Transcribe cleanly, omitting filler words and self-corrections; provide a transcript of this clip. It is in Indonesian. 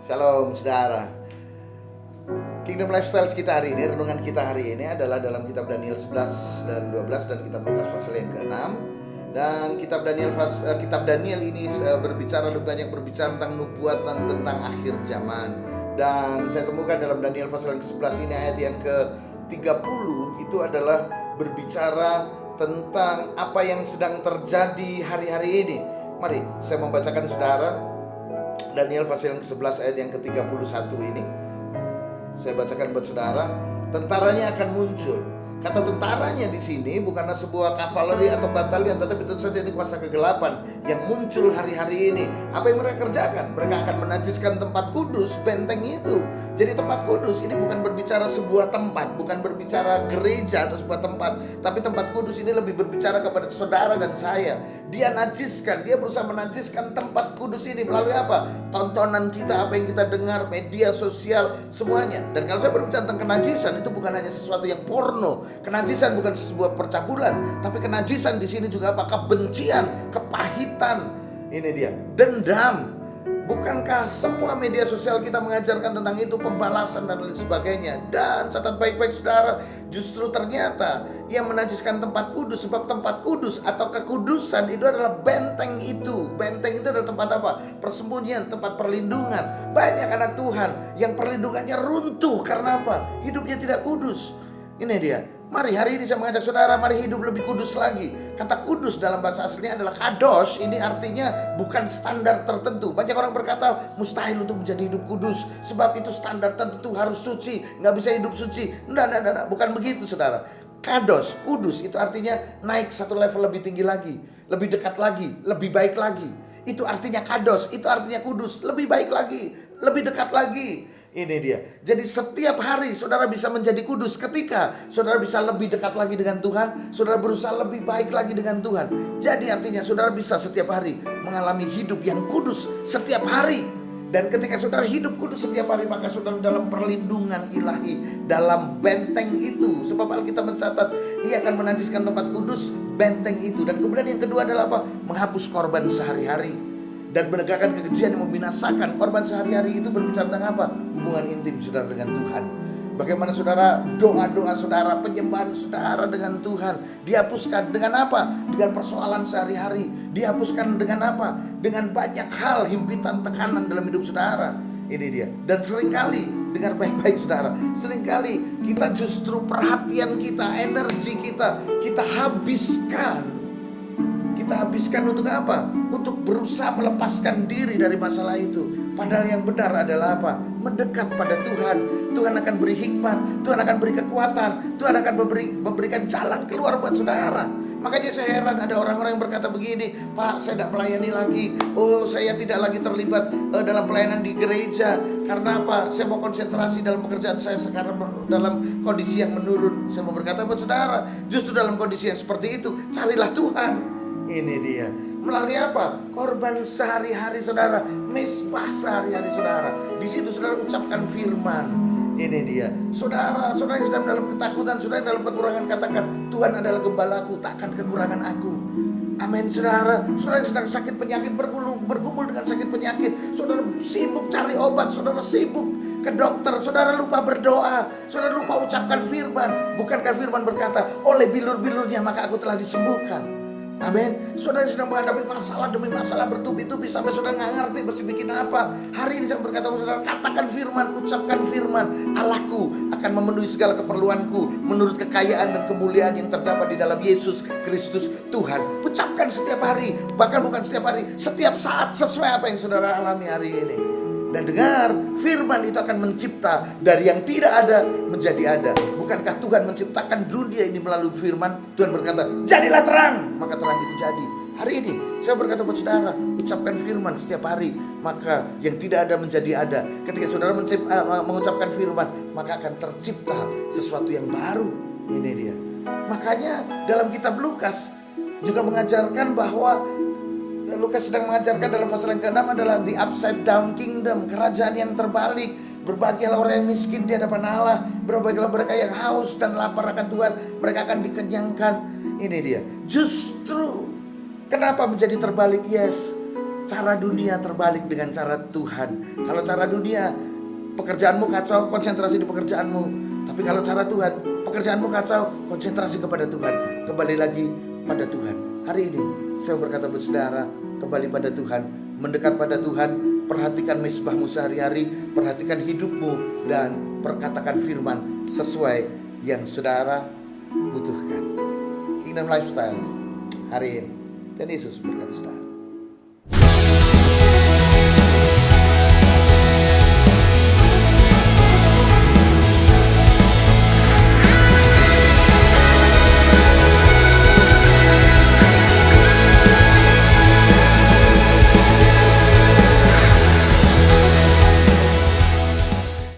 Shalom saudara. Kingdom Lifestyle kita hari ini, renungan kita hari ini adalah dalam kitab Daniel 11 dan 12 dan kitab Lukas pasal yang ke-6. Dan kitab Daniel ini berbicara lebih banyak berbicara tentang nubuatan tentang akhir zaman. Dan saya temukan dalam Daniel pasal yang ke-11 ini ayat yang ke-30 itu adalah berbicara tentang apa yang sedang terjadi hari-hari ini. Mari saya membacakan saudara Daniel pasal yang ke-11 ayat yang ke-31 ini. Saya bacakan buat saudara. Tentaranya akan muncul. Kata tentaranya di sini bukanlah sebuah kavaleri atau batalion, tetapi tentu saja ini kuasa kegelapan yang muncul hari-hari ini. Apa yang mereka kerjakan? Mereka akan menajiskan tempat kudus, benteng itu. Jadi tempat kudus ini bukan berbicara sebuah tempat, bukan berbicara gereja atau sebuah tempat, tapi tempat kudus ini lebih berbicara kepada saudara dan saya. Dia najiskan, dia berusaha menajiskan tempat kudus ini melalui apa? Tontonan kita, apa yang kita dengar, media sosial, semuanya. Dan kalau saya berbicara tentang kenajisan, itu bukan hanya sesuatu yang porno. Kenajisan bukan sebuah percabulan, tapi kenajisan di sini juga apa? Kebencian, kepahitan. Ini dia, dendam. Bukankah semua media sosial kita mengajarkan tentang itu, pembalasan dan lain sebagainya? Dan catat baik-baik saudara, justru ternyata yang menajiskan tempat kudus, sebab tempat kudus atau kekudusan itu adalah benteng itu. Benteng itu adalah tempat apa? Persembunyian, tempat perlindungan. Banyak anak Tuhan yang perlindungannya runtuh karena apa? Hidupnya tidak kudus. Ini dia. Mari hari ini saya mengajak saudara, mari hidup lebih kudus lagi. Kata kudus dalam bahasa aslinya adalah kados. Ini artinya bukan standar tertentu. Banyak orang berkata mustahil untuk menjadi hidup kudus, sebab itu standar tertentu, harus suci, nggak bisa hidup suci. Enggak, bukan begitu saudara. Kados, kudus itu artinya naik satu level lebih tinggi lagi, lebih dekat lagi, lebih baik lagi. Itu artinya kados, itu artinya kudus, lebih baik lagi, lebih dekat lagi. Ini dia. Jadi setiap hari saudara bisa menjadi kudus ketika saudara bisa lebih dekat lagi dengan Tuhan, saudara berusaha lebih baik lagi dengan Tuhan. Jadi artinya saudara bisa setiap hari mengalami hidup yang kudus setiap hari. Dan ketika saudara hidup kudus setiap hari, maka saudara dalam perlindungan ilahi, dalam benteng itu. Sebab Alkitab mencatat ia akan menajiskan tempat kudus, benteng itu. Dan kemudian yang kedua adalah apa? Menghapus korban sehari-hari dan menegakkan kekejian yang membinasakan. Korban sehari-hari itu berbicara tentang apa? Hubungan intim saudara dengan Tuhan. Bagaimana saudara, doa-doa saudara, penyembahan saudara dengan Tuhan dihapuskan dengan apa? Dengan persoalan sehari-hari. Dihapuskan dengan apa? Dengan banyak hal, himpitan, tekanan dalam hidup saudara. Ini dia. Dan seringkali, dengar baik-baik saudara, seringkali kita justru perhatian kita, energi kita habiskan. Kita habiskan untuk apa? Untuk berusaha melepaskan diri dari masalah itu. Padahal yang benar adalah apa? Mendekat pada Tuhan. Tuhan akan beri hikmat, Tuhan akan beri kekuatan, Tuhan akan memberikan jalan keluar buat saudara. Makanya saya heran ada orang-orang yang berkata begini, Pak, saya tidak melayani lagi. Oh, saya tidak lagi terlibat dalam pelayanan di gereja. Karena apa? Saya mau konsentrasi dalam pekerjaan saya sekarang dalam kondisi yang menurun. Saya mau berkata buat saudara, justru dalam kondisi yang seperti itu, carilah Tuhan. Ini dia. Melalui apa? Korban sehari-hari saudara, misbah sehari-hari saudara. Di situ saudara ucapkan firman. Ini dia. Saudara yang sedang dalam ketakutan, saudara yang dalam kekurangan, katakan, Tuhan adalah gembalaku, takkan kekurangan aku. Amin saudara. Saudara yang sedang sakit penyakit, bergumul dengan sakit penyakit, saudara sibuk cari obat, saudara sibuk ke dokter, saudara lupa berdoa, saudara lupa ucapkan firman. Bukankah firman berkata, oleh bilur-bilurnya maka aku telah disembuhkan. Amin. Saudara yang sedang menghadapi masalah demi masalah bertubi-tubi sampai saudara nggak ngerti mesti bikin apa. Hari ini saya berkata kepada saudara, katakan firman, ucapkan firman. Allahku akan memenuhi segala keperluanku menurut kekayaan dan kemuliaan yang terdapat di dalam Yesus Kristus Tuhan. Ucapkan setiap hari, bahkan bukan setiap hari, setiap saat, sesuai apa yang saudara alami hari ini. Dan dengar, firman itu akan mencipta dari yang tidak ada menjadi ada. Bukankah Tuhan menciptakan dunia ini melalui firman? Tuhan berkata, jadilah terang, maka terang itu jadi. Hari ini saya berkata buat saudara, ucapkan firman setiap hari, maka yang tidak ada menjadi ada. Ketika saudara mengucapkan firman, maka akan tercipta sesuatu yang baru. Ini dia. Makanya dalam kitab Lukas juga mengajarkan bahwa Lukas sedang mengajarkan dalam pasal yang ke-6 adalah the upside down kingdom, kerajaan yang terbalik. Berbahagialah orang yang miskin di hadapan Allah, berbahagialah mereka yang haus dan lapar akan Tuhan, mereka akan dikenyangkan. Ini dia. Justru kenapa menjadi terbalik? Yes, cara dunia terbalik dengan cara Tuhan. Kalau cara dunia, pekerjaanmu kacau, konsentrasi di pekerjaanmu. Tapi kalau cara Tuhan, pekerjaanmu kacau, konsentrasi kepada Tuhan. Kembali lagi pada Tuhan. Hari ini saya berkata buat saudara, kembali pada Tuhan, mendekat pada Tuhan, perhatikan misbahmu sehari-hari, perhatikan hidupmu, dan perkatakan firman sesuai yang saudara butuhkan. Kingdom Lifestyle hari ini. Dan Yesus berkata saudara.